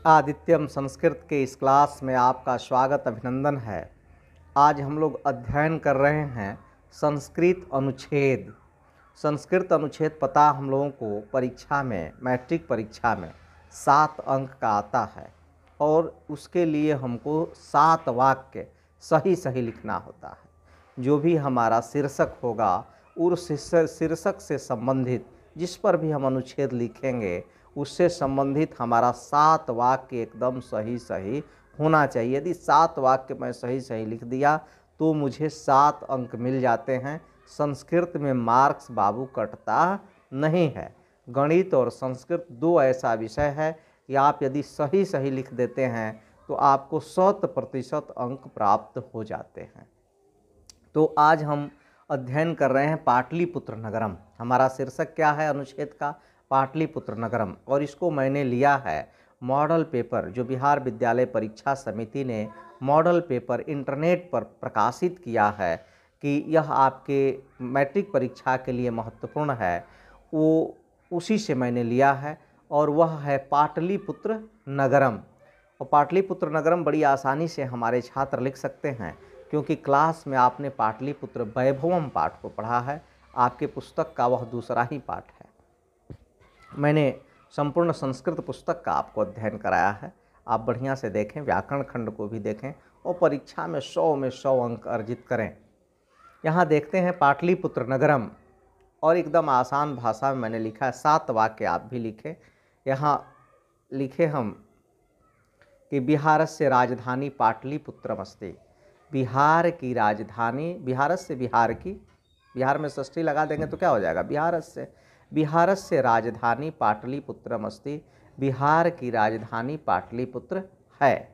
आदित्यम संस्कृत के इस क्लास में आपका स्वागत अभिनंदन है। आज हम लोग अध्ययन कर रहे हैं संस्कृत अनुच्छेद। संस्कृत अनुच्छेद पता हम लोगों को परीक्षा में, मैट्रिक परीक्षा में 7 अंक का आता है और उसके लिए हमको 7 वाक्य सही सही लिखना होता है। जो भी हमारा शीर्षक होगा उस शीर्षक से संबंधित जिस पर भी हम अनुच्छेद लिखेंगे उससे संबंधित हमारा 7 वाक्य एकदम सही सही होना चाहिए। यदि 7 वाक्य मैं सही सही लिख दिया तो मुझे 7 अंक मिल जाते हैं। संस्कृत में मार्क्स बाबू कटता नहीं है। गणित और संस्कृत दो ऐसा विषय है कि आप यदि सही सही लिख देते हैं तो आपको 100% अंक प्राप्त हो जाते हैं। तो आज हम अध्ययन कर रहे हैं पाटलिपुत्र नगरम। हमारा शीर्षक क्या है अनुच्छेद का? पाटलिपुत्र नगरम। और इसको मैंने लिया है मॉडल पेपर, जो बिहार विद्यालय परीक्षा समिति ने मॉडल पेपर इंटरनेट पर प्रकाशित किया है कि यह आपके मैट्रिक परीक्षा के लिए महत्वपूर्ण है, वो उसी से मैंने लिया है और वह है पाटलिपुत्र नगरम। और पाटलिपुत्र नगरम बड़ी आसानी से हमारे छात्र लिख सकते हैं क्योंकि क्लास में आपने पाटलिपुत्र वैभवम पाठ को पढ़ा है। आपके पुस्तक का वह दूसरा ही पाठ है। मैंने संपूर्ण संस्कृत पुस्तक का आपको अध्ययन कराया है। आप बढ़िया से देखें, व्याकरण खंड को भी देखें और परीक्षा में 100 में 100 अंक अर्जित करें। यहाँ देखते हैं पाटलिपुत्र नगरम और एकदम आसान भाषा में मैंने लिखा है। 7 वाक्य आप भी लिखें। यहाँ लिखे हम कि बिहारस्य राजधानी पाटलिपुत्रमस्ति। बिहार की राजधानी, बिहारस्य बिहार की, बिहार में षष्ठी लगा देंगे तो क्या हो जाएगा? बिहारस्य राजधानी पाटलिपुत्रमस्ति। बिहार की राजधानी पाटलिपुत्र है।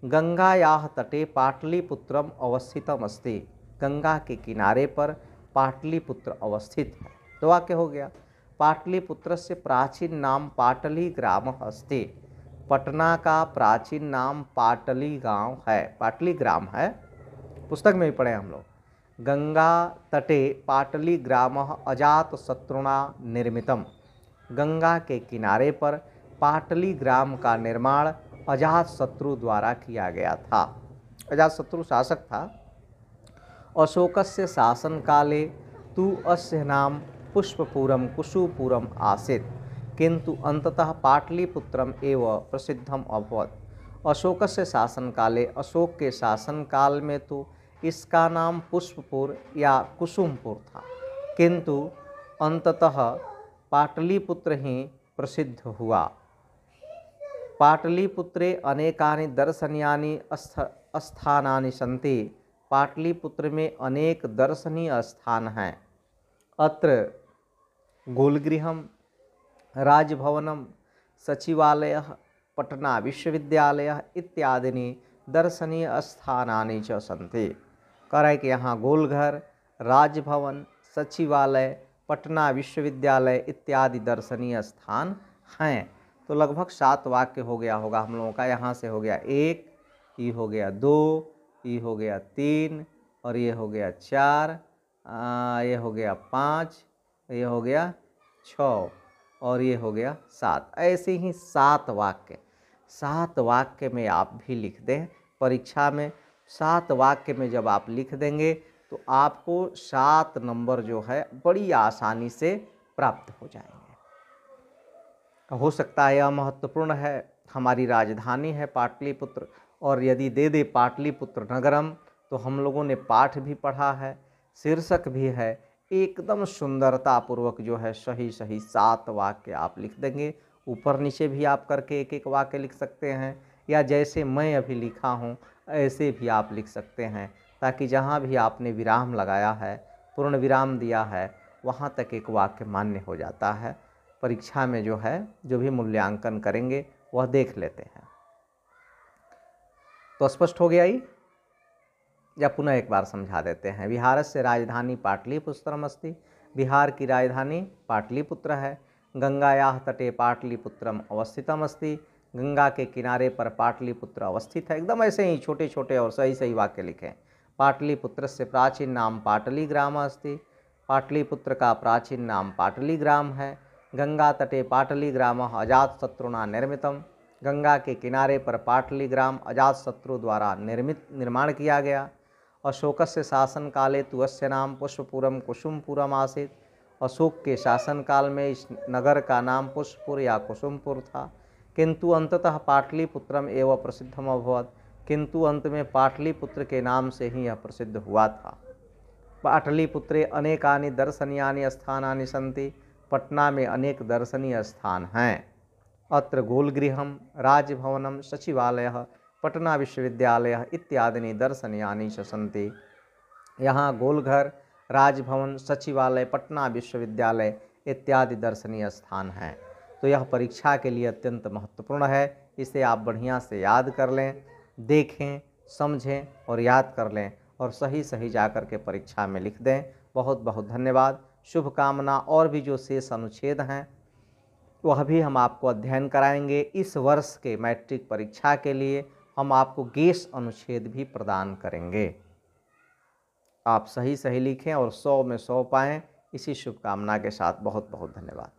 गंगायाः तटे पाटलिपुत्रम अवस्थितम अस्ति। गंगा के किनारे पर पाटलिपुत्र अवस्थित है। तो वाक्य हो गया। पाटलिपुत्र से प्राचीन नाम पाटली ग्राम अस्ति। पटना का प्राचीन नाम पाटली गांव है, पाटली ग्राम है। पुस्तक में भी पढ़े हम लोग। गंगा तटे पाटली ग्राम अजात शत्रुणा निर्मितम। गंगा के किनारे पर पाटली ग्राम का निर्माण अजात शत्रु द्वारा किया गया था। अजात शत्रु शासक था। अशोकस्य शासन काले तु अस्य नाम पुष्पपुरम कुशुपुरम आसीत्, किंतु अंततः पाटलिपुत्रम एव प्रसिद्धम अभवत्। अशोकस्य शासन काले, अशोक के शासन काल में तो इसका नाम पुष्पपुर या कुसुमपुर था, किंतु अंततः पाटलिपुत्र ही प्रसिद्ध हुआ। पाटलिपुत्रे अनेकानि दर्शनीयानि स्थानानि सन्ति। पाटलिपुत्र में अनेक दर्शनीय स्थान हैं। अत्र गोलगृहम, राजभवनम, सचिवालयः, पटना विश्वविद्यालयः इत्यादि दर्शनीय स्थानानि च सन्ति। कह रहा है कि यहाँ गोलघर, राजभवन, सचिवालय, पटना विश्वविद्यालय इत्यादि दर्शनीय स्थान हैं। तो लगभग 7 वाक्य हो गया होगा हम लोगों का। यहाँ से हो गया 1, ये हो गया 2, ये हो गया 3 और ये हो गया 4, ये हो गया 5, ये हो गया 6 और ये हो गया 7। ऐसे ही 7 वाक्य, 7 वाक्य में आप भी लिख दें। परीक्षा में 7 वाक्य में जब आप लिख देंगे तो आपको 7 नंबर जो है बड़ी आसानी से प्राप्त हो जाएंगे। हो सकता है यह महत्वपूर्ण है। हमारी राजधानी है पाटलिपुत्र और यदि दे दे पाटलिपुत्र नगरम तो हम लोगों ने पाठ भी पढ़ा है, शीर्षक भी है। एकदम सुंदरतापूर्वक जो है सही सही 7 वाक्य आप लिख देंगे। ऊपर नीचे भी आप करके एक एक वाक्य लिख सकते हैं या जैसे मैं अभी लिखा हूँ ऐसे भी आप लिख सकते हैं, ताकि जहाँ भी आपने विराम लगाया है, पूर्ण विराम दिया है, वहाँ तक एक वाक्य मान्य हो जाता है। परीक्षा में जो है जो भी मूल्यांकन करेंगे वह देख लेते हैं। तो स्पष्ट हो गया ही या पुनः एक बार समझा देते हैं। बिहारस्य राजधानी पाटलिपुत्रमस्ति। बिहार की राजधानी पाटलिपुत्र है। गंगायाः तटे पाटलिपुत्रम अवस्थितम अस्ति। गंगा के किनारे पर पाटलिपुत्र अवस्थित है। एकदम ऐसे ही छोटे छोटे और सही सही वाक्य लिखें। पाटलिपुत्र से प्राचीन नाम पाटली ग्राम अस्ति। पाटलिपुत्र का प्राचीन नाम पाटली ग्राम है। गंगा तटे पाटली ग्राम अजात शत्रुना निर्मितम। गंगा के किनारे पर पाटली ग्राम अजातशत्रु द्वारा निर्माण किया गया। अशोकस्य शासन काले तु अस्य नाम पुष्पपुरम कुसुमपुरम आसीत्। अशोक के शासनकाल में इस नगर का नाम पुष्पपुर या कुसुमपुर था, किंतु अंततः पाटलिपुत्रम एवं प्रसिद्धम अभवत्। किंतु अंत में पाटलिपुत्र के नाम से ही यह प्रसिद्ध हुआ था। पाटलिपुत्रे अनेकानि दर्शनीयानि स्थानानि सन्ति। पटना में अनेक दर्शनीय स्थान हैं। अत्र गोलगृहम, राजभवनम, सचिवालयः, पटना विश्वविद्यालयः इत्यादि दर्शनीयानि च सन्ति। यहाँ गोलघर, राजभवन, सचिवालय, पटना विश्वविद्यालय इत्यादि दर्शनीय स्थान हैं। तो यह परीक्षा के लिए अत्यंत महत्वपूर्ण है। इसे आप बढ़िया से याद कर लें, देखें, समझें और याद कर लें और सही सही जाकर के परीक्षा में लिख दें। बहुत बहुत धन्यवाद, शुभकामना। और भी जो शेष अनुच्छेद हैं वह भी हम आपको अध्ययन कराएंगे। इस वर्ष के मैट्रिक परीक्षा के लिए हम आपको गेस अनुच्छेद भी प्रदान करेंगे। आप सही सही लिखें और 100 में 100 पाएँ। इसी शुभकामना के साथ बहुत बहुत धन्यवाद।